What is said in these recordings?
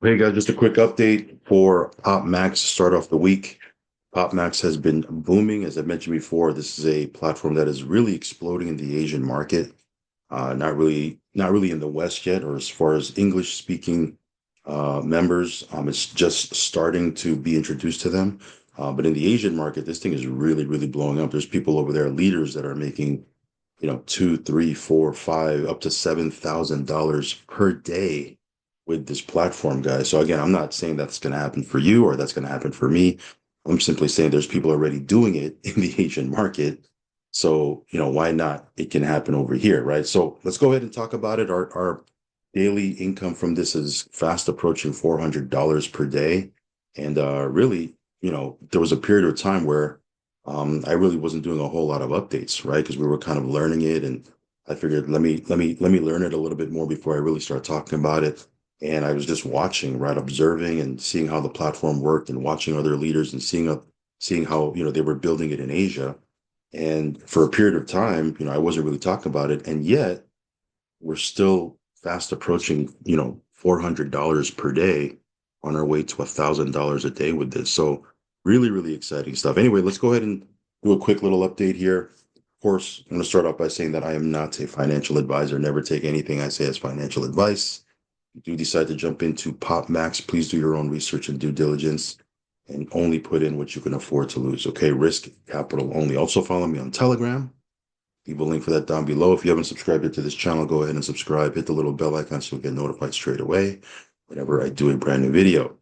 Hey guys, just a quick update for Pop Max to start off the week. Pop Max has been booming. As I mentioned before, this is a platform that is really exploding in the Asian market. Not really in the West yet, or as far as English speaking members. It's just starting to be introduced to them. But in the Asian market, this thing is really, really blowing up. There's people over there, leaders that are making, two, three, four, five, up to $7,000 per day with this platform, guys. So again, I'm not saying that's going to happen for you or that's going to happen for me. I'm simply saying there's people already doing it in the Asian market. So, why not? It can happen over here, right? So let's go ahead and talk about it. Our daily income from this is fast approaching $400 per day. And really, there was a period of time where I really wasn't doing a whole lot of updates, right? Because we were kind of learning it, and I figured let me learn it a little bit more before I really start talking about it. And I was just watching, right, observing and seeing how the platform worked, and watching other leaders and seeing how they were building it in Asia. And for a period of time, I wasn't really talking about it, and yet we're still fast approaching, $400 per day on our way to $1,000 a day with this. So really, really exciting stuff. Anyway, let's go ahead and do a quick little update here. Of course, I'm going to start off by saying that I am not a financial advisor. Never take anything I say as financial advice. If you do decide to jump into Pop Max, please do your own research and due diligence and only put in what you can afford to lose. Okay, risk capital only. Also follow me on Telegram. Leave a link for that down below. If you haven't subscribed yet to this channel, go ahead and subscribe. Hit the little bell icon so you'll get notified straight away whenever I do a brand new video.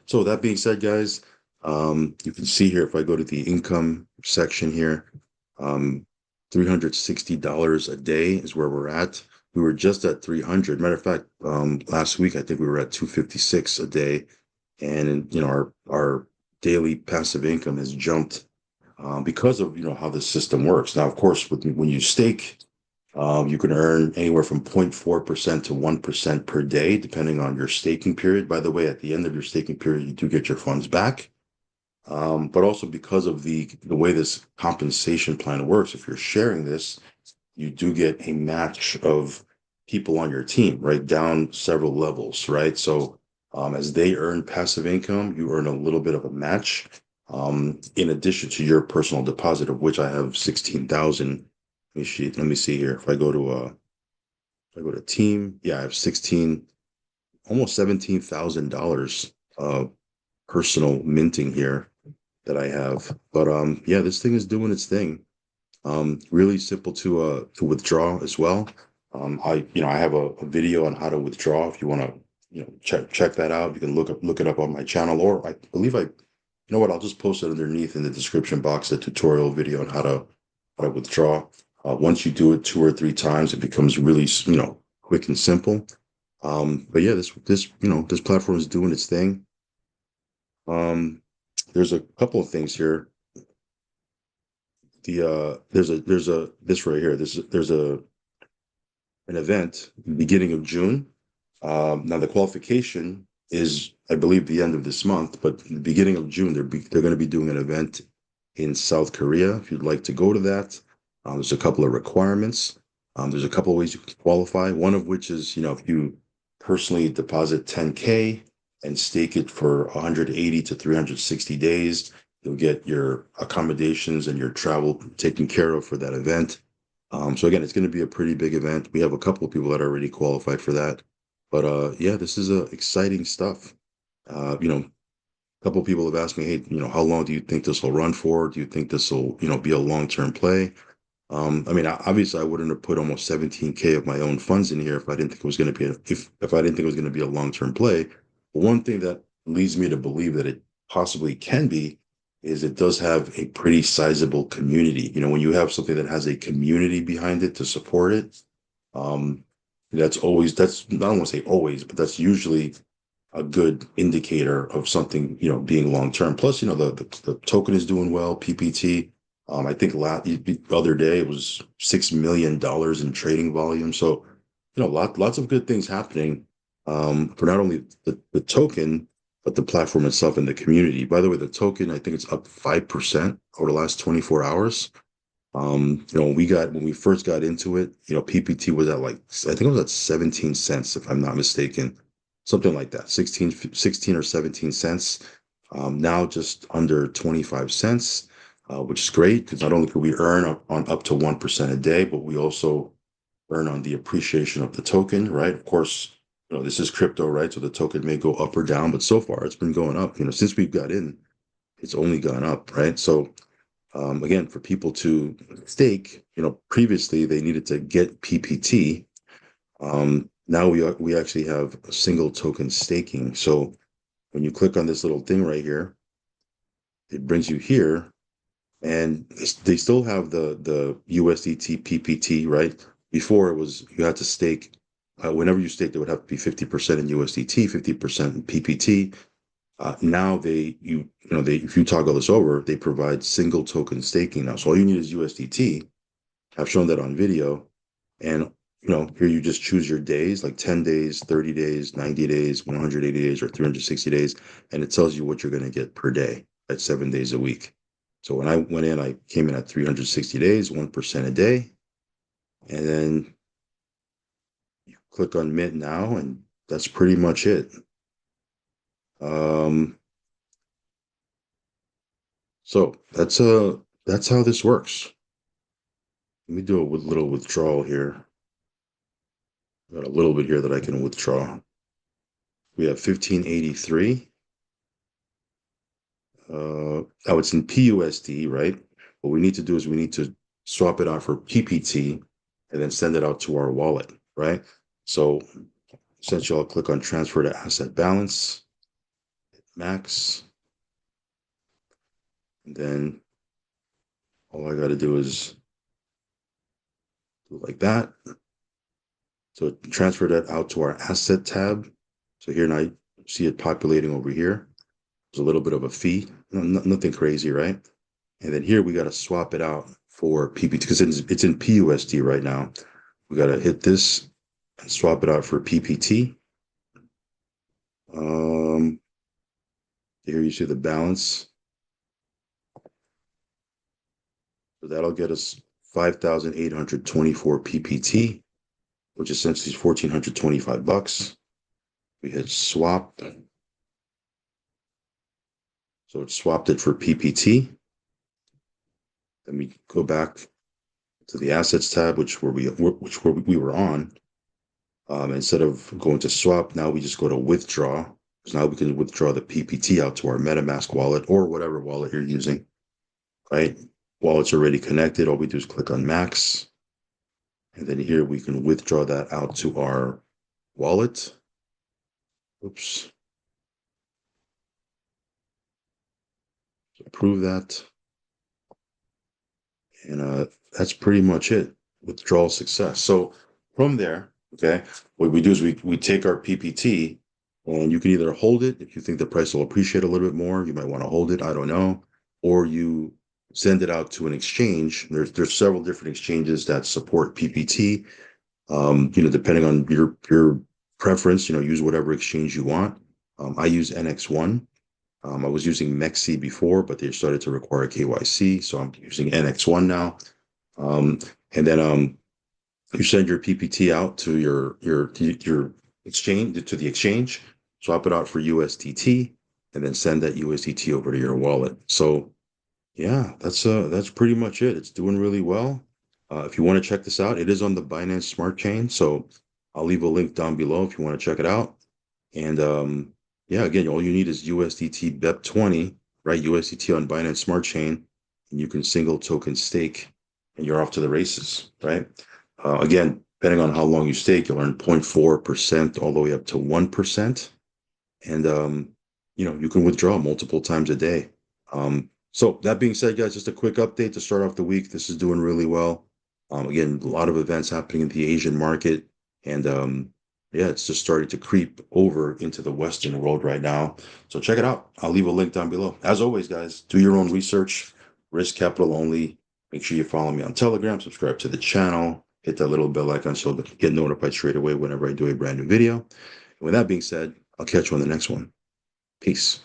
So with that being said, guys, you can see here if I go to the income section here, $360 a day is where we're at. We were just at 300. Matter of fact, last week I think we were at 256 a day, and our daily passive income has jumped because of how the system works. Now, of course, when you stake, you can earn anywhere from 0.4% to 1% per day, depending on your staking period. By the way, at the end of your staking period, you do get your funds back. But also because of the way this compensation plan works, if you're sharing this, you do get a match of people on your team, right? Down several levels, right? So as they earn passive income, you earn a little bit of a match, in addition to your personal deposit, of which I have 16,000. Let me see here. If I go to team, yeah, I have 16, almost $17,000 personal minting here that I have. But yeah, this thing is doing its thing. Really simple to withdraw as well. I have a video on how to withdraw. If you want to, check that out, you can look it up on my channel, or I believe what, I'll just post it underneath in the description box, a tutorial video on how to withdraw. Once you do it two or three times, it becomes really, quick and simple. But yeah, this platform is doing its thing. Um, there's a couple of things here. There's a this right here. There's a an event beginning of June. Now the qualification is, I believe, the end of this month, but the beginning of June they're going to be doing an event in South Korea. If you'd like to go to that, there's a couple of requirements. There's a couple of ways you can qualify. One of which is, if you personally deposit 10K and stake it for 180 to 360 days, you'll get your accommodations and your travel taken care of for that event. So again, it's going to be a pretty big event. We have a couple of people that are already qualified for that. But yeah, this is exciting stuff. A couple of people have asked me, hey, how long do you think this will run for? Do you think this will, be a long-term play? I mean, obviously, I wouldn't have put almost 17K of my own funds in here if I didn't think it was going to be if I didn't think it was going to be a long-term play. But one thing that leads me to believe that it possibly can be is it does have a pretty sizable community. When you have something that has a community behind it to support it, um, that's I don't want to say always, but that's usually a good indicator of something, being long term. Plus, the token is doing well, PPT. I think the other day it was $6 million in trading volume. So, lots of good things happening, for not only the token, but the platform itself and the community. By the way, the token, I think it's up 5% over the last 24 hours. When we first got into it, PPT was at, like, I think it was at 17 cents, if I'm not mistaken. something like that, 16 or 17 cents. Now just under 25 cents, which is great because not only can we earn on up to 1% a day, but we also earn on the appreciation of the token, right? Of course, this is crypto, right? So the token may go up or down, but so far it's been going up. Since we've got in, it's only gone up, right? So again, for people to stake, previously they needed to get PPT. Now we actually have a single token staking. So when you click on this little thing right here, it brings you here, and they still have the USDT PPT, right? Before it was you had to stake. Whenever you stake, it would have to be 50% in USDT, 50% in PPT. Now if you toggle this over, they provide single token staking now. So all you need is USDT. I've shown that on video, and here you just choose your days, like 10 days, 30 days, 90 days, 180 days, or 360 days, and it tells you what you're going to get per day at 7 days a week. So when I went in, I came in at 360 days, 1% a day, and then you click on mint now, and that's pretty much it. So that's how this works. Let me do a little withdrawal here. Got a little bit here that I can withdraw. We have 1583. Now it's in PUSD, right? What we need to do is we need to swap it out for PPT and then send it out to our wallet, right? So essentially, I'll click on transfer to asset balance, max, and then all I got to do is do it like that. So transfer that out to our asset tab. So here now you see it populating over here. There's a little bit of a fee, nothing crazy, right? And then here we got to swap it out for PPT because it's in PUSD right now. We got to hit this and swap it out for PPT. Here you see the balance. So that'll get us 5,824 PPT, which essentially is $1,425. We hit swap. So it swapped it for PPT. Then we go back to the assets tab, which we were on. Instead of going to swap, now we just go to withdraw. Because now we can withdraw the PPT out to our MetaMask wallet or whatever wallet you're using, right? Wallet's already connected. All we do is click on max. And then here we can withdraw that out to our wallet. Oops. Approve that. And that's pretty much it. Withdrawal success. So from there, okay, what we do is we take our PPT, and you can either hold it if you think the price will appreciate a little bit more. You might want to hold it. I don't know. Or you send it out to an exchange. There's several different exchanges that support PPT. Depending on your preference, use whatever exchange you want. I use NX1. I was using Mexi before, but they started to require KYC, so I'm using NX1 now. And then you send your PPT out to your exchange to the exchange, swap it out for USDT, and then send that USDT over to your wallet. So yeah, that's pretty much it. It's doing really well. If you want to check this out, it is on the Binance Smart Chain, so I'll leave a link down below if you want to check it out. And yeah, again, all you need is USDT BEP20, right? USDT on Binance Smart Chain, and you can single token stake, and you're off to the races, right? Again, depending on how long you stake, you'll earn 0.4% all the way up to 1%. And you can withdraw multiple times a day. So that being said, guys, just a quick update to start off the week. This is doing really well. Again, a lot of events happening in the Asian market, and yeah, it's just starting to creep over into the Western world right now. So check it out. I'll leave a link down below. As always, guys, do your own research, risk capital only. Make sure you follow me on Telegram, subscribe to the channel, hit that little bell icon so you'll get notified straight away whenever I do a brand new video. And with that being said, I'll catch you on the next one. Peace.